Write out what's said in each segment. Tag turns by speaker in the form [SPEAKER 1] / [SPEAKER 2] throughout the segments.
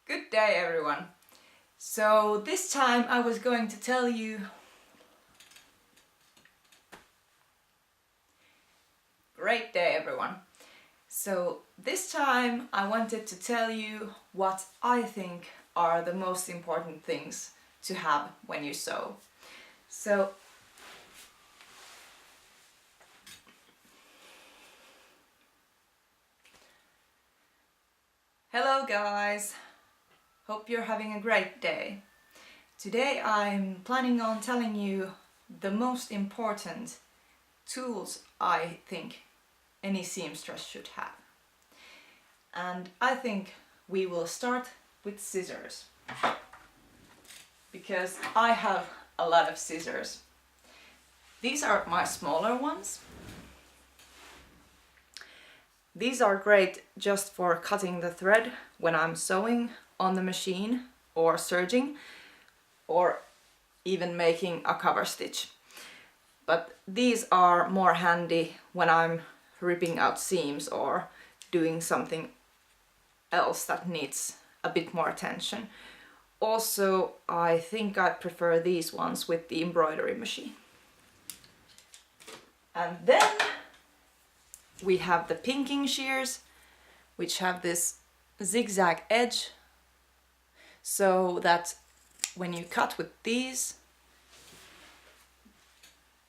[SPEAKER 1] Good day everyone. So this time I was going to tell you great day everyone. So this time I wanted to tell you what I think are the most important things to have when you sew. So hello guys. Hope you're having a great day. Today I'm planning on telling you the most important tools I think any seamstress should have. And I think we will start with scissors. Because I have a lot of scissors. These are my smaller ones. These are great just for cutting the thread when I'm sewing on the machine or serging or even making a cover stitch. But these are more handy when I'm ripping out seams or doing something else that needs a bit more attention. Also, I think I prefer these ones with the embroidery machine. And then we have the pinking shears, which have this zigzag edge, so that when you cut with these,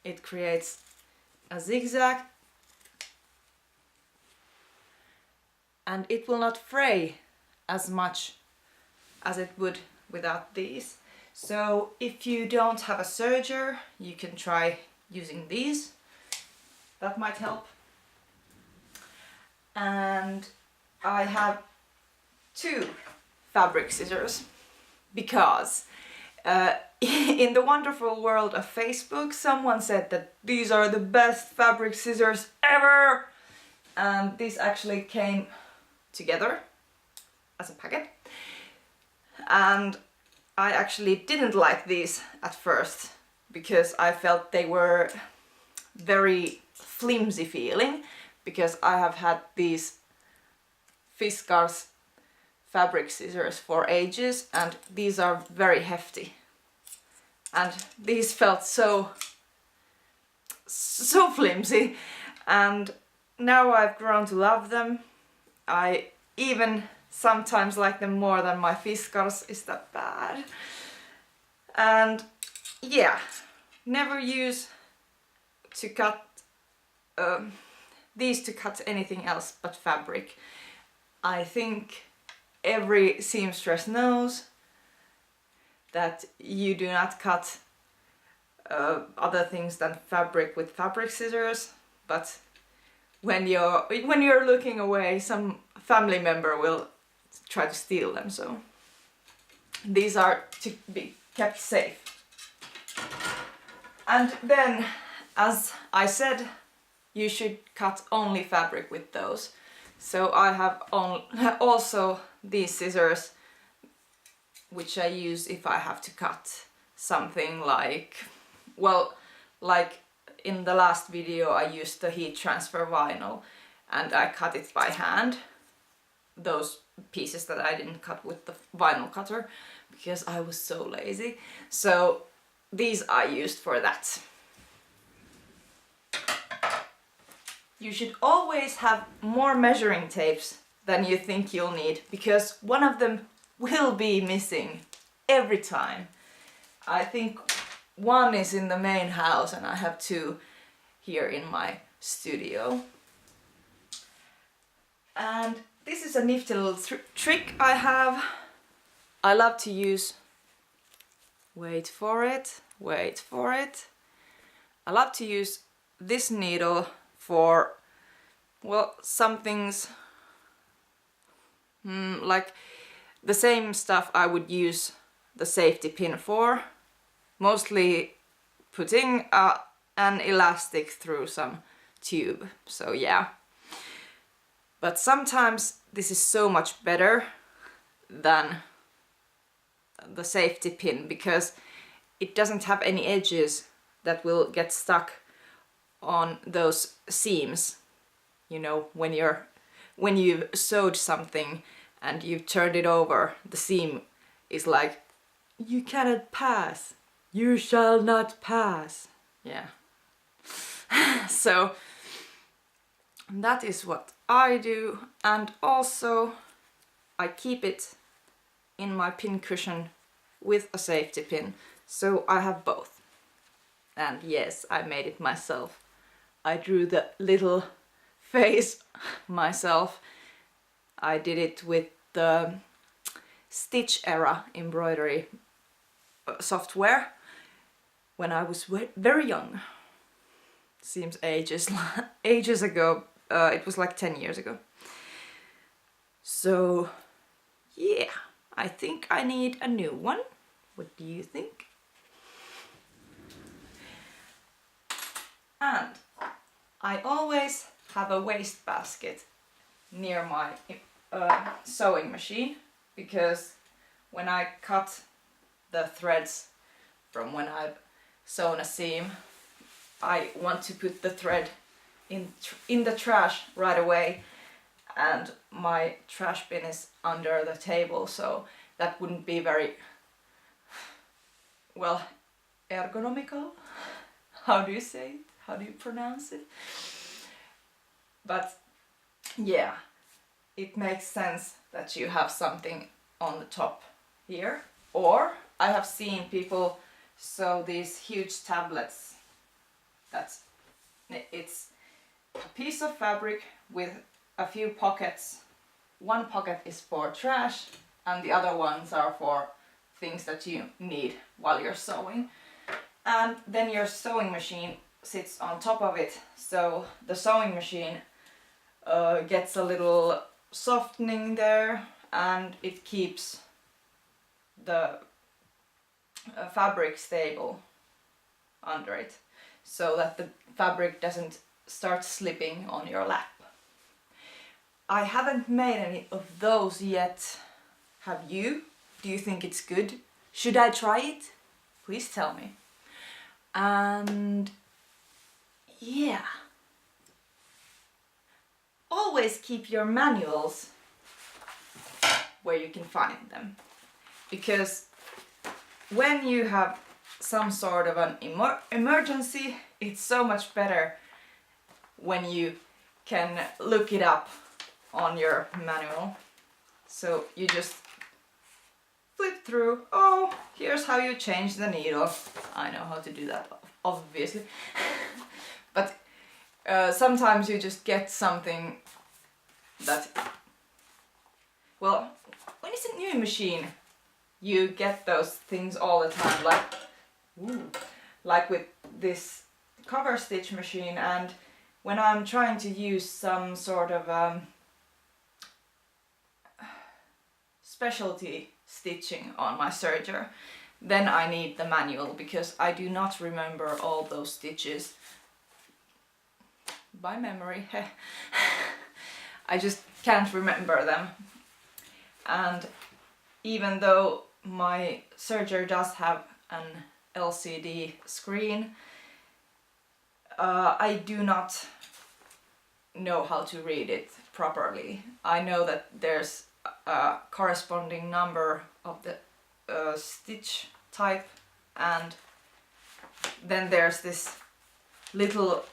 [SPEAKER 1] it creates a zigzag and it will not fray as much as it would without these. So if you don't have a serger, you can try using these. That might help. And I have two fabric scissors because in the wonderful world of Facebook someone said that these are the best fabric scissors ever, and these actually came together as a packet, and I actually didn't like these at first because I felt they were very flimsy feeling, because I have had these Fiskars fabric scissors for ages and these are very hefty, and these felt so flimsy, and now I've grown to love them. I even sometimes like them more than my Fiskars. Is that bad? And yeah, never use to cut these to cut anything else but fabric. I think every seamstress knows that you do not cut other things than fabric with fabric scissors, but when you're looking away, some family member will try to steal them, so these are to be kept safe. And then, as I said, you should cut only fabric with those. So I have also these scissors, which I use if I have to cut something like, well, like in the last video I used the heat transfer vinyl and I cut it by hand, those pieces that I didn't cut with the vinyl cutter because I was so lazy. So these I used for that. You should always have more measuring tapes than you think you'll need, because one of them will be missing every time. I think one is in the main house and I have two here in my studio. And this is a nifty little trick I have. I love to use, wait for it, I love to use this needle for, well, some things like the same stuff I would use the safety pin for, mostly putting an elastic through some tube, so yeah. But sometimes this is so much better than the safety pin because it doesn't have any edges that will get stuck on those seams, you know, when you've sewed something and you've turned it over, the seam is like, you cannot pass, you shall not pass. Yeah. So that is what I do, and also I keep it in my pin cushion with a safety pin, so I have both. And yes, I made it myself. I drew the little face myself. I did it with the Stitch Era embroidery software when I was very young. Seems ages ago. It was like 10 years ago. So yeah, I think I need a new one. What do you think? And I always have a waste basket near my sewing machine, because when I cut the threads from when I've sewn a seam, I want to put the thread in the trash right away, and my trash bin is under the table, so that wouldn't be very, well, ergonomical. How do you say it? How do you pronounce it? But yeah, it makes sense that you have something on the top here. Or I have seen people sew these huge tablets. It's a piece of fabric with a few pockets. One pocket is for trash and the other ones are for things that you need while you're sewing. And then your sewing machine sits on top of it, so the sewing machine gets a little softening there, and it keeps the fabric stable under it, so that the fabric doesn't start slipping on your lap. I haven't made any of those yet. Have you? Do you think it's good? Should I try it? Please tell me. And yeah, always keep your manuals where you can find them, because when you have some sort of an emergency, it's so much better when you can look it up on your manual. So you just flip through, oh, here's how you change the needle. I know how to do that, obviously. But sometimes you just get something that, well, when it's a new machine, you get those things all the time, like with this cover stitch machine. And when I'm trying to use some sort of specialty stitching on my serger, then I need the manual, because I do not remember all those stitches by memory. I just can't remember them. And even though my serger does have an LCD screen, I do not know how to read it properly. I know that there's a corresponding number of the stitch type, and then there's this little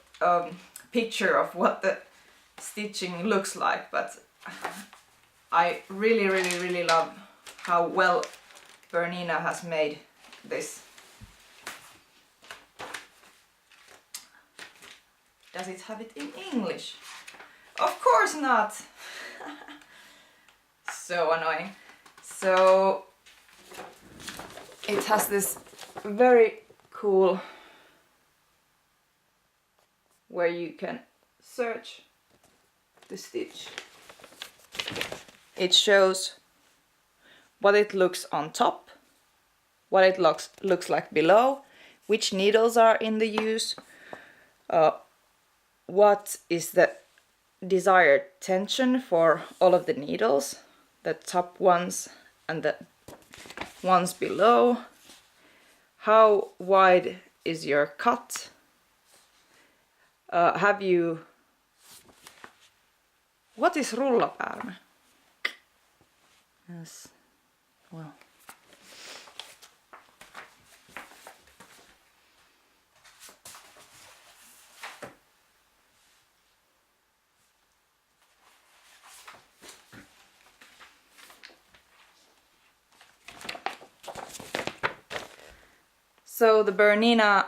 [SPEAKER 1] picture of what the stitching looks like. But I really love how well Bernina has made this. Does it have it in English? Of course not! So annoying. So it has this very cool where you can search the stitch. It shows what it looks on top, what it looks like below, which needles are in the use, what is the desired tension for all of the needles, the top ones and the ones below, how wide is your cut, what is rullapärme? as well. So the Bernina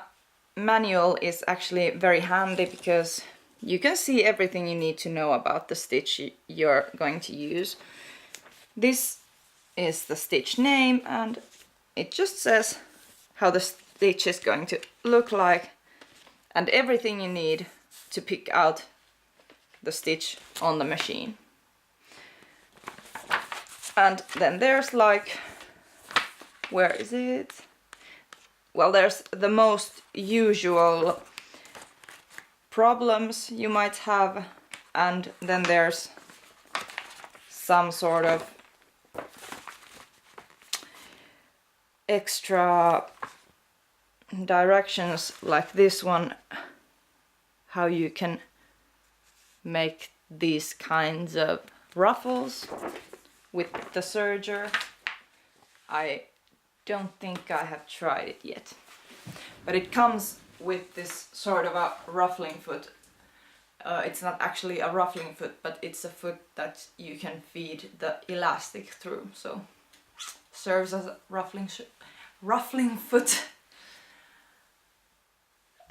[SPEAKER 1] manual is actually very handy because you can see everything you need to know about the stitch you're going to use. This is the stitch name and it just says how the stitch is going to look like and everything you need to pick out the stitch on the machine. And then there's like, where is it? Well, there's the most usual problems you might have, and then there's some sort of extra directions like this one, how you can make these kinds of ruffles with the serger. I don't think I have tried it yet, but it comes with this sort of a ruffling foot. It's not actually a ruffling foot, but it's a foot that you can feed the elastic through, so serves as a ruffling foot.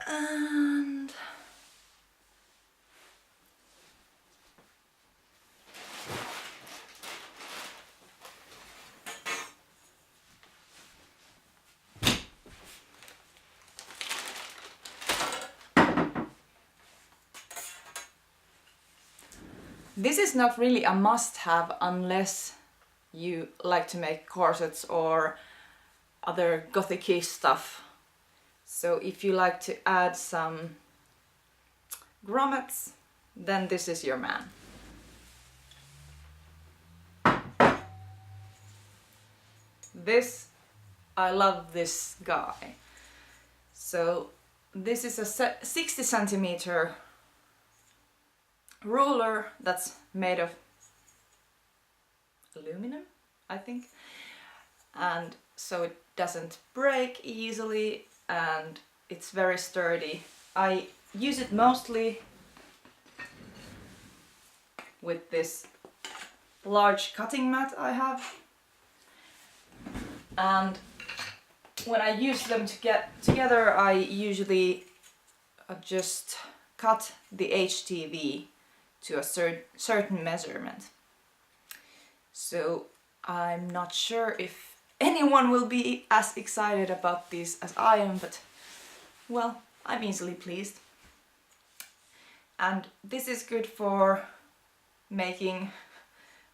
[SPEAKER 1] And this is not really a must-have unless you like to make corsets or other gothic-y stuff. So if you like to add some grommets, then this is your man. I love this guy. So this is a 60 centimeter ruler that's made of aluminum, I think, and so it doesn't break easily and it's very sturdy. I use it mostly with this large cutting mat I have, and when I use them to get together I usually just cut the HTV to a certain measurement. So I'm not sure if anyone will be as excited about this as I am, but well, I'm easily pleased. And this is good for making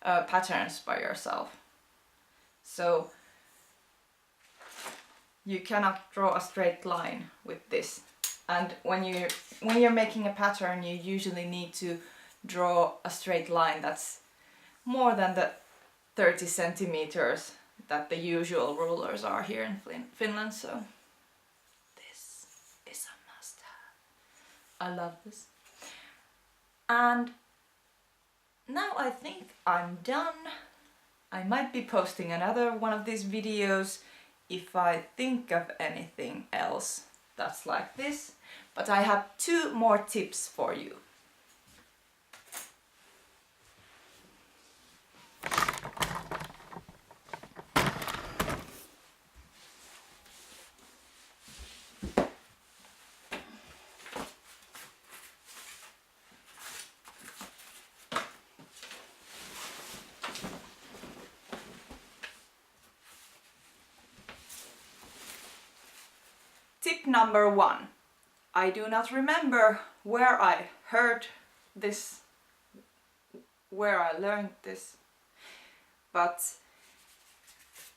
[SPEAKER 1] patterns by yourself. So you cannot draw a straight line with this. And when you're making a pattern, you usually need to draw a straight line that's more than the 30 centimeters that the usual rulers are here in Finland, so this is a must-have. I love this. And now I think I'm done. I might be posting another one of these videos if I think of anything else that's like this, but I have 2 more tips for you. Tip number 1. I do not remember where I heard this, where I learned this, but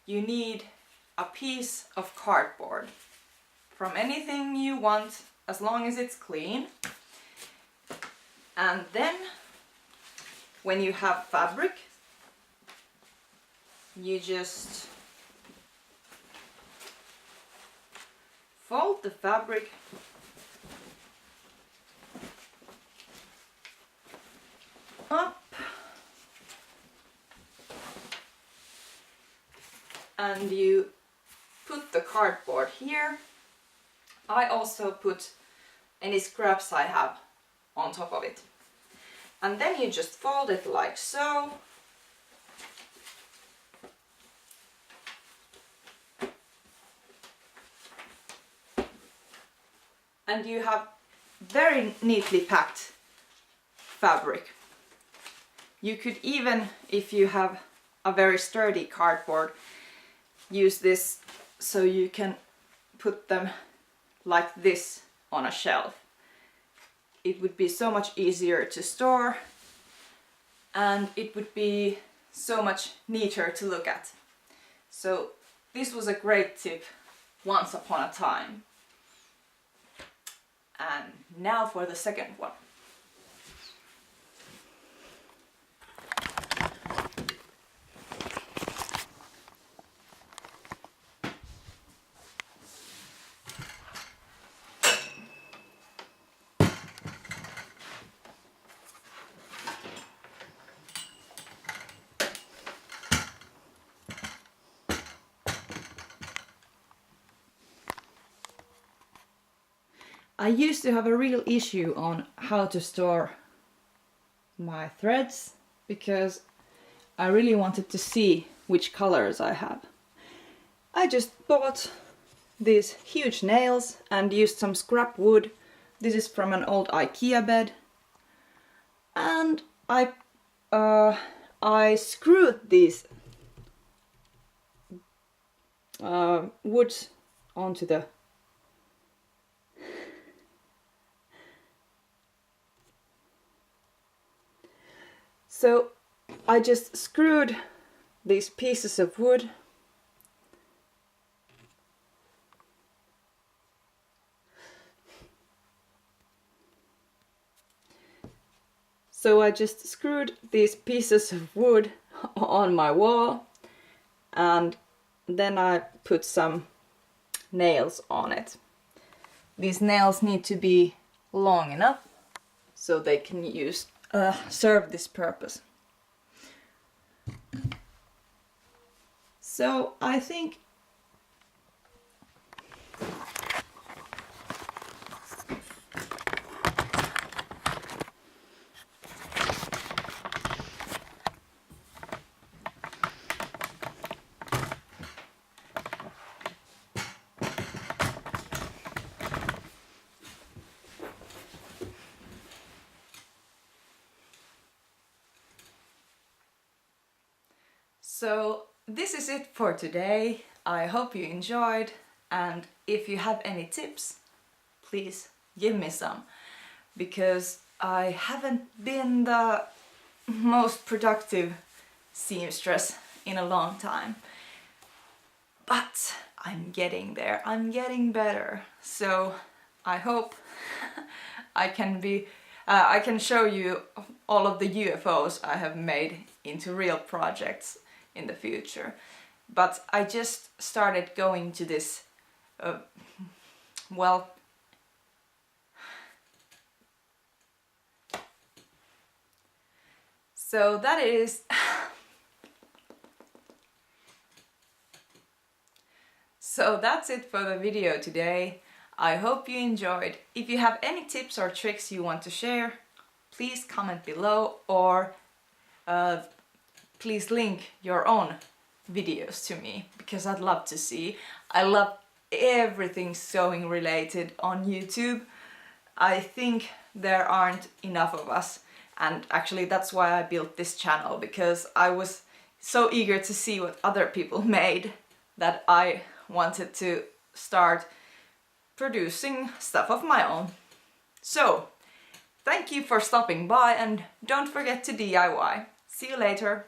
[SPEAKER 1] you need a piece of cardboard from anything you want, as long as it's clean. And then when you have fabric, you just fold the fabric up and you put the cardboard here. I also put any scraps I have on top of it. And then you just fold it like so. And you have very neatly packed fabric. You could even, if you have a very sturdy cardboard, use this so you can put them like this on a shelf. It would be so much easier to store and it would be so much neater to look at. So this was a great tip once upon a time. And now for the second one. I used to have a real issue on how to store my threads because I really wanted to see which colors I have. I just bought these huge nails and used some scrap wood. This is from an old IKEA bed. And I screwed these woods onto the So I just screwed these pieces of wood on my wall, and then I put some nails on it. These nails need to be long enough so they can serve this purpose. So I think So this is it for today. I hope you enjoyed, and if you have any tips, please give me some, because I haven't been the most productive seamstress in a long time. But I'm getting there, I'm getting better. So I hope I can show you all of the UFOs I have made into real projects in the future. But I just started going to this, so that is so that's it for the video today. I hope you enjoyed. If you have any tips or tricks you want to share, please comment below, or please link your own videos to me, because I'd love to see. I love everything sewing related on YouTube. I think there aren't enough of us, and actually that's why I built this channel, because I was so eager to see what other people made that I wanted to start producing stuff of my own. So, thank you for stopping by, and don't forget to DIY. See you later!